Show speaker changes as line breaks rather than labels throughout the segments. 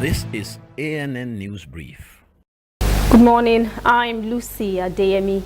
This is ANN News Brief.
Good morning, I'm Lucy Adeyemi.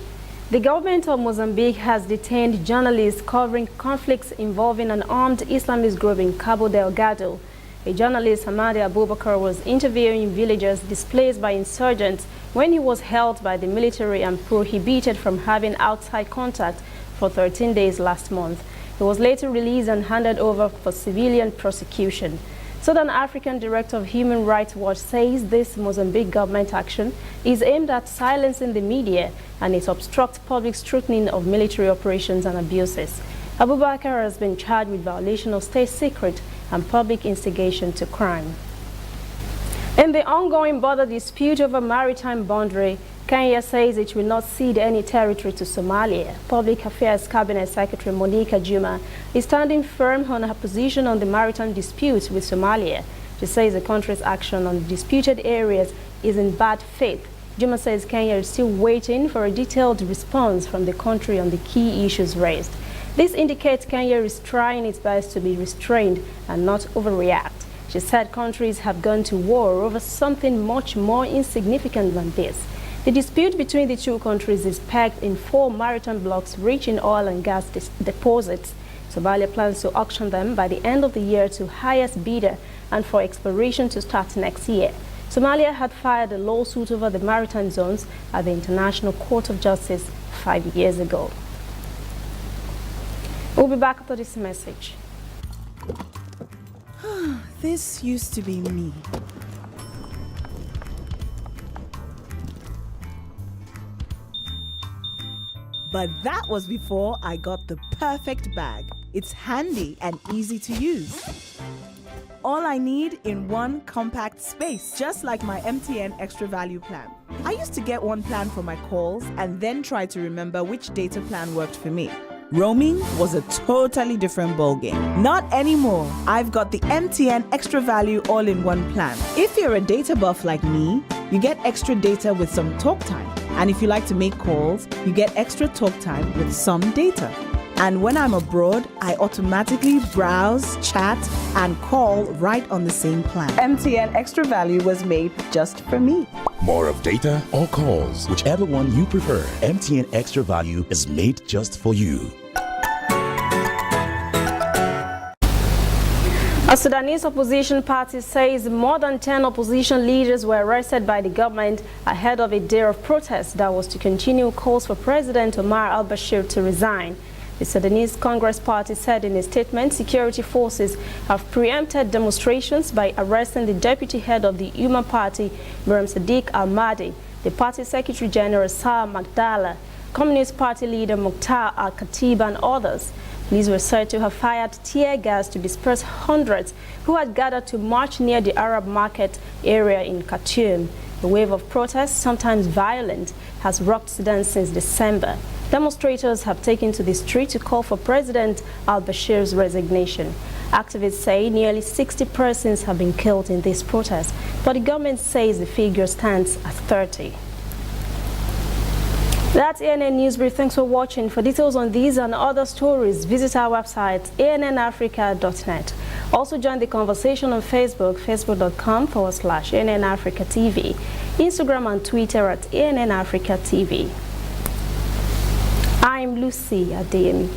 The government of Mozambique has detained journalists covering conflicts involving an armed Islamist group in Cabo Delgado. A journalist, Hamadi Abubakar, was interviewing villagers displaced by insurgents when he was held by the military and prohibited from having outside contact for 13 days last month. He was later released and handed over for civilian prosecution. Southern African Director of Human Rights Watch says this Mozambique government action is aimed at silencing the media and it obstructs public scrutiny of military operations and abuses. Abubakar has been charged with violation of state secret and public instigation to crime. In the ongoing border dispute over maritime boundary, Kenya says it will not cede any territory to Somalia. Public Affairs Cabinet Secretary Monica Juma is standing firm on her position on the maritime dispute with Somalia. She says the country's action on the disputed areas is in bad faith. Juma says Kenya is still waiting for a detailed response from the country on the key issues raised. This indicates Kenya is trying its best to be restrained and not overreact. She said countries have gone to war over something much more insignificant than this. The dispute between the two countries is pegged in 4 maritime blocks rich in oil and gas deposits. Somalia plans to auction them by the end of the year to highest bidder and for exploration to start next year. Somalia had filed a lawsuit over the maritime zones at the International Court of Justice 5 years ago. We'll be back after this message.
This used to be me. But that was before I got the perfect bag. It's handy and easy to use. All I need in one compact space, just like my MTN Extra Value plan. I used to get one plan for my calls and then try to remember which data plan worked for me. Roaming was a totally different ballgame. Not anymore. I've got the MTN Extra Value all-in-one plan. If you're a data buff like me, you get extra data with some talk time. And if you like to make calls, you get extra talk time with some data. And when I'm abroad, I automatically browse, chat, and call right on the same plan. MTN Extra Value was made just for me.
More of data or calls, whichever one you prefer. MTN Extra Value is made just for you.
A Sudanese opposition party says more than 10 opposition leaders were arrested by the government ahead of a day of protest that was to continue calls for President Omar al-Bashir to resign. The Sudanese Congress Party said in a statement security forces have preempted demonstrations by arresting the deputy head of the Human Party, Miriam Sadiq al-Mahdi, the party secretary general Sa'ar Magdala, Communist Party leader Mukhtar al-Khatib and others. Police were said to have fired tear gas to disperse hundreds who had gathered to march near the Arab market area in Khartoum. The wave of protests, sometimes violent, has rocked Sudan since December. Demonstrators have taken to the street to call for President al-Bashir's resignation. Activists say nearly 60 persons have been killed in this protest, but the government says the figure stands at 30. That's ANN News Brief. Thanks for watching. For details on these and other stories, visit our website, annafrica.net. Also join the conversation on Facebook, facebook.com/ANN Africa TV, Instagram and Twitter at ANN Africa TV. I'm Lucy Adeyemi.